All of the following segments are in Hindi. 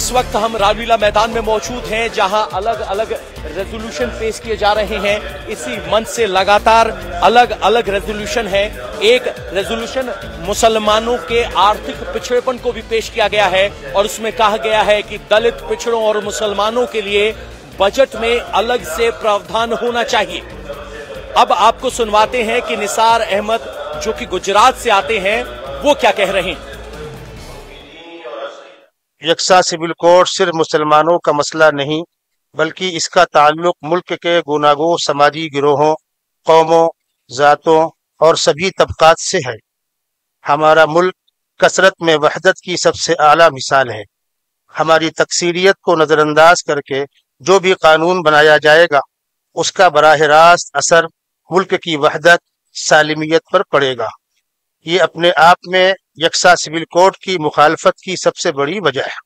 इस वक्त हम रामलीला मैदान में मौजूद हैं, जहां अलग अलग रेजोल्यूशन पेश किए जा रहे हैं। इसी मंच से लगातार अलग अलग रेजोल्यूशन है। एक रेजोल्यूशन मुसलमानों के आर्थिक पिछड़ेपन को भी पेश किया गया है और उसमें कहा गया है कि दलित, पिछड़ों और मुसलमानों के लिए बजट में अलग से प्रावधान होना चाहिए। अब आपको सुनवाते हैं कि निसार अहमद, जो कि गुजरात से आते हैं, वो क्या कह रहे हैं। यकसा सिविल कोड सिर्फ मुसलमानों का मसला नहीं, बल्कि इसका ताल्लुक मुल्क के गुनागो समाजी गिरोहों, कौमों, जातों और सभी तबकात से है। हमारा मुल्क कसरत में वहदत की सबसे आला मिसाल है। हमारी तकसीरियत को नज़रअंदाज करके जो भी कानून बनाया जाएगा, उसका बराह रास्त असर मुल्क की वहदत, सालिमियत पर पड़ेगा। ये अपने आप में यकसा सिविल कोड की मुखालफत की सबसे बड़ी वजह है।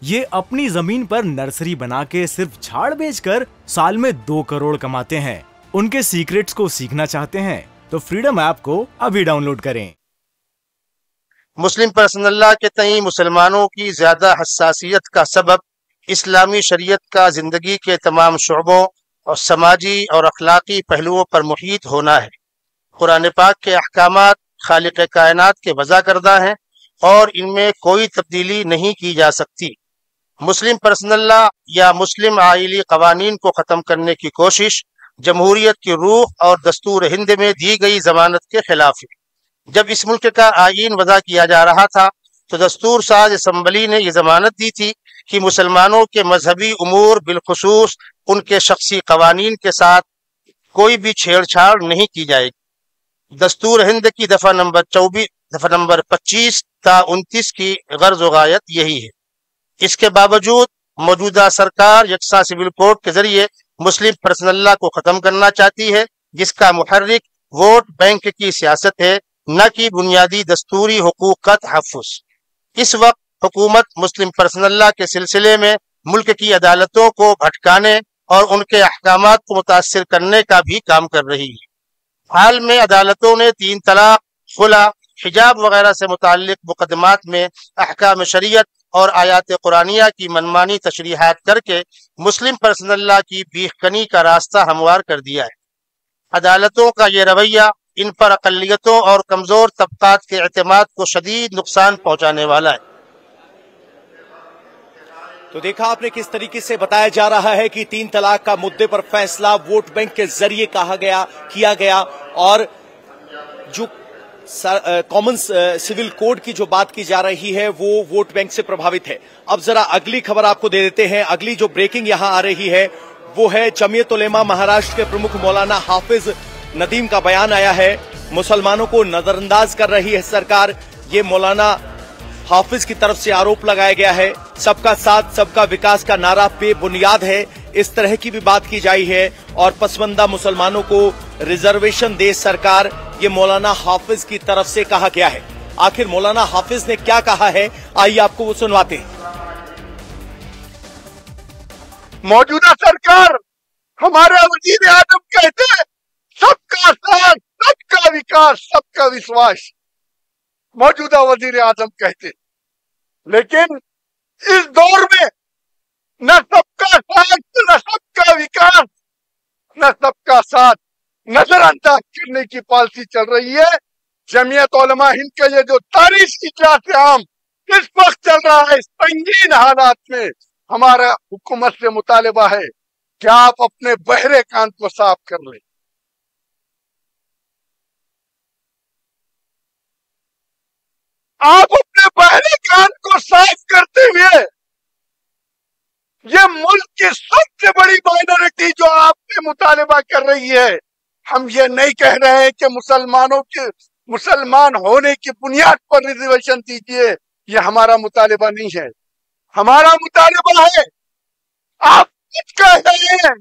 ये अपनी जमीन पर नर्सरी बना के सिर्फ झाड़ बेचकर साल में 2 करोड़ कमाते हैं। उनके सीक्रेट्स को सीखना चाहते हैं तो फ्रीडम ऐप को अभी डाउनलोड करें। मुस्लिम पर्सनल लॉ के तई मुसलमानों की ज्यादा हसासियत का सबब इस्लामी शरीयत का जिंदगी के तमाम शोबों और समाजी और अखलाकी पहलुओं पर मुहीत होना है। कुरान पाक के अहकामात खालिक कायनात के वज़ा करदा हैं और इनमें कोई तब्दीली नहीं की जा सकती। मुस्लिम पर्सनल लॉ या मुस्लिम आइली कवानीन को ख़त्म करने की कोशिश जमहूरियत की रूह और दस्तूर हिंद में दी गई जमानत के खिलाफ है। जब इस मुल्क का आईन वज़ा किया जा रहा था तो दस्तूर साज असम्बली ने यह जमानत दी थी कि मुसलमानों के मजहबी उमूर, बिलखुसूस उनके शख्सी कवानीन के साथ कोई भी छेड़छाड़ नहीं की जाएगी। दस्तूर हिंद की दफा नंबर 25 ता 29 की गर्ज व गायत यही है। इसके बावजूद मौजूदा सरकार यकसा सिविल कोड के जरिए मुस्लिम पर्सनल लॉ को खत्म करना चाहती है, जिसका मुहर्रिक वोट बैंक की सियासत है, न कि बुनियादी दस्तूरी हुकूक का तहफ़्फ़ुज़। इस वक्त हुकूमत मुस्लिम पर्सनल लॉ के सिलसिले में मुल्क की अदालतों को भटकाने और उनके अहकामात को मुतासिर करने का भी काम कर रही है। हाल में अदालतों ने 3 तलाक, खुला, हिजाब वगैरह से मुताल्लिक मुकदमात में अहकाम शरीयत और आयात कुरानिया की मनमानी तशरीहात करके मुस्लिम पर्सनल लॉ की बीखकनी का रास्ता हमवार कर दिया है। अदालतों का ये रवैया इन पर अक़लियतों और कमजोर तबकात के एतमाद को शदीद नुकसान पहुंचाने वाला है। तो देखा आपने किस तरीके से बताया जा रहा है कि 3 तलाक का मुद्दे पर फैसला वोट बैंक के जरिए किया गया और जो कॉमन सिविल कोड की जो बात की जा रही है वो वोट बैंक से प्रभावित है। अब जरा अगली खबर आपको दे देते हैं। अगली जो ब्रेकिंग यहां आ रही है वो है जमीयत उलेमा महाराष्ट्र के प्रमुख मौलाना हाफिज नदीम का बयान आया है। मुसलमानों को नजरअंदाज कर रही है सरकार, ये मौलाना हाफिज की तरफ से आरोप लगाया गया है। सबका साथ सबका विकास का नारा बेबुनियाद है, इस तरह की भी बात की जाई है और पसमानदा मुसलमानों को रिजर्वेशन दे सरकार, ये मौलाना हाफिज की तरफ से कहा गया है। आखिर मौलाना हाफिज ने क्या कहा है, आइए आपको वो सुनवाते हैं। मौजूदा सरकार, हमारे वजीर आजम कहते हैं सबका साथ, सबका विकास, सबका विश्वास। मौजूदा वजीर आजम कहते, लेकिन इस दौर में न सबका साथ, न सबका विकास, न सबका साथ नजरअंदाज करने की पॉलिसी चल रही है। जमीयत उलमा हिंद के ये जो तारीख की इजलास आम इस वक्त चल रहा है, इस संगीन हालात में हमारा हुकूमत से मुतालिबा है कि आप अपने बहरे कान को साफ कर लें। आप अपने बहरे कान को साफ करते हुए ये मुल्क की सबसे बड़ी माइनॉरिटी जो आप पे मुतालिबा कर रही है, हम ये नहीं कह रहे हैं कि मुसलमानों के मुसलमान होने की बुनियाद पर रिजर्वेशन दीजिए, ये हमारा मुतालिबा नहीं है। हमारा मुतालिबा है, आप कुछ कह रहे हैं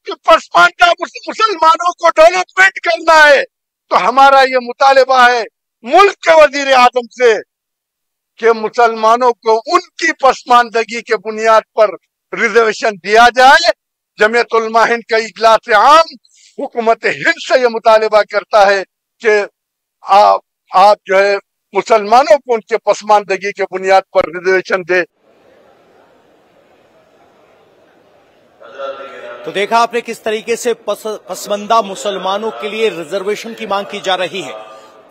कि पसमानदा मुसलमानों को डेवलपमेंट करना है, तो हमारा ये मुतालिबा है मुल्क के वजीर आजम से कि मुसलमानों को उनकी पसमानदगी के बुनियाद पर रिजर्वेशन दिया जाए। जमीयत उलमा हिंद का इजलास आम हुकूमत हिंद से यह मुतालिबा करता है कि आप जो है मुसलमानों को उनके पसमानदगी के बुनियाद पर रिजर्वेशन दे। तो देखा आपने किस तरीके से पसमानदा मुसलमानों के लिए रिजर्वेशन की मांग की जा रही है।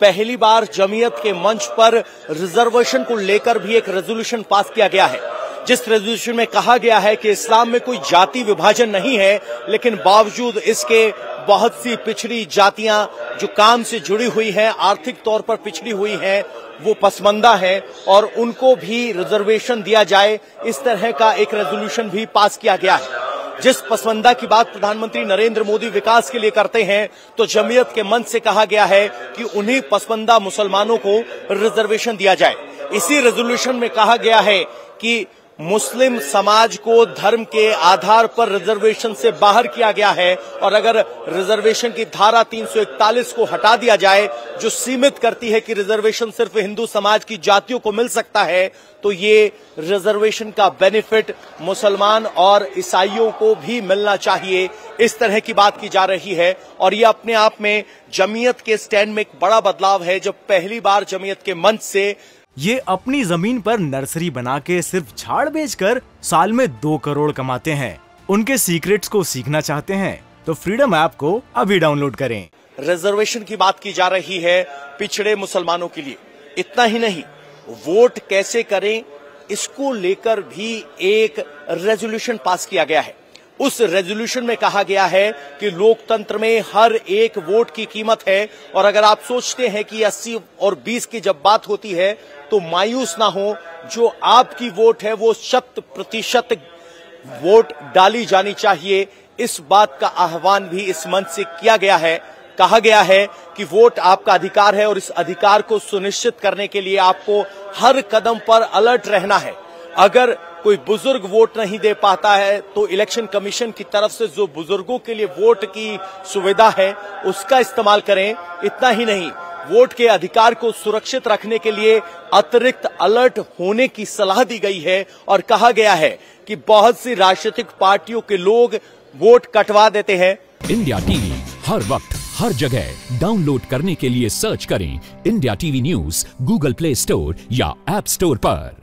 पहली बार जमीयत के मंच पर रिजर्वेशन को लेकर भी एक रेजोल्यूशन पास किया गया है, जिस रेजोल्यूशन में कहा गया है कि इस्लाम में कोई जाति विभाजन नहीं है, लेकिन बावजूद इसके बहुत सी पिछड़ी जातियां जो काम से जुड़ी हुई हैं, आर्थिक तौर पर पिछड़ी हुई हैं, वो पसमानदा है और उनको भी रिजर्वेशन दिया जाए, इस तरह का एक रेजोल्यूशन भी पास किया गया है। जिस पसमानदा की बात प्रधानमंत्री नरेंद्र मोदी विकास के लिए करते हैं, तो जमीयत के मंच से कहा गया है कि उन्हीं पसमानदा मुसलमानों को रिजर्वेशन दिया जाए। इसी रेजोल्यूशन में कहा गया है कि मुस्लिम समाज को धर्म के आधार पर रिजर्वेशन से बाहर किया गया है और अगर रिजर्वेशन की धारा 341 को हटा दिया जाए, जो सीमित करती है कि रिजर्वेशन सिर्फ हिंदू समाज की जातियों को मिल सकता है, तो ये रिजर्वेशन का बेनिफिट मुसलमान और ईसाइयों को भी मिलना चाहिए, इस तरह की बात की जा रही है। और ये अपने आप में जमीयत के स्टैंड में एक बड़ा बदलाव है, जब पहली बार जमीयत के मंच से ये अपनी जमीन पर नर्सरी बना के सिर्फ झाड़ बेचकर साल में 2 करोड़ कमाते हैं। उनके सीक्रेट्स को सीखना चाहते हैं तो फ्रीडम ऐप को अभी डाउनलोड करें। रिजर्वेशन की बात की जा रही है पिछड़े मुसलमानों के लिए। इतना ही नहीं, वोट कैसे करें इसको लेकर भी एक रेजोल्यूशन पास किया गया है। उस रेजोल्यूशन में कहा गया है कि लोकतंत्र में हर एक वोट की कीमत है और अगर आप सोचते हैं कि 80 और 20 की जब बात होती है तो मायूस ना हो, जो आपकी वोट है वो 100% वोट डाली जानी चाहिए। इस बात का आह्वान भी इस मंच से किया गया है। कहा गया है कि वोट आपका अधिकार है और इस अधिकार को सुनिश्चित करने के लिए आपको हर कदम पर अलर्ट रहना है। अगर कोई बुजुर्ग वोट नहीं दे पाता है तो इलेक्शन कमीशन की तरफ से जो बुजुर्गों के लिए वोट की सुविधा है उसका इस्तेमाल करें। इतना ही नहीं, वोट के अधिकार को सुरक्षित रखने के लिए अतिरिक्त अलर्ट होने की सलाह दी गई है और कहा गया है कि बहुत सी राजनीतिक पार्टियों के लोग वोट कटवा देते हैं। इंडिया टीवी हर वक्त हर जगह डाउनलोड करने के लिए सर्च करें India TV news Google play store या ऐप स्टोर पर।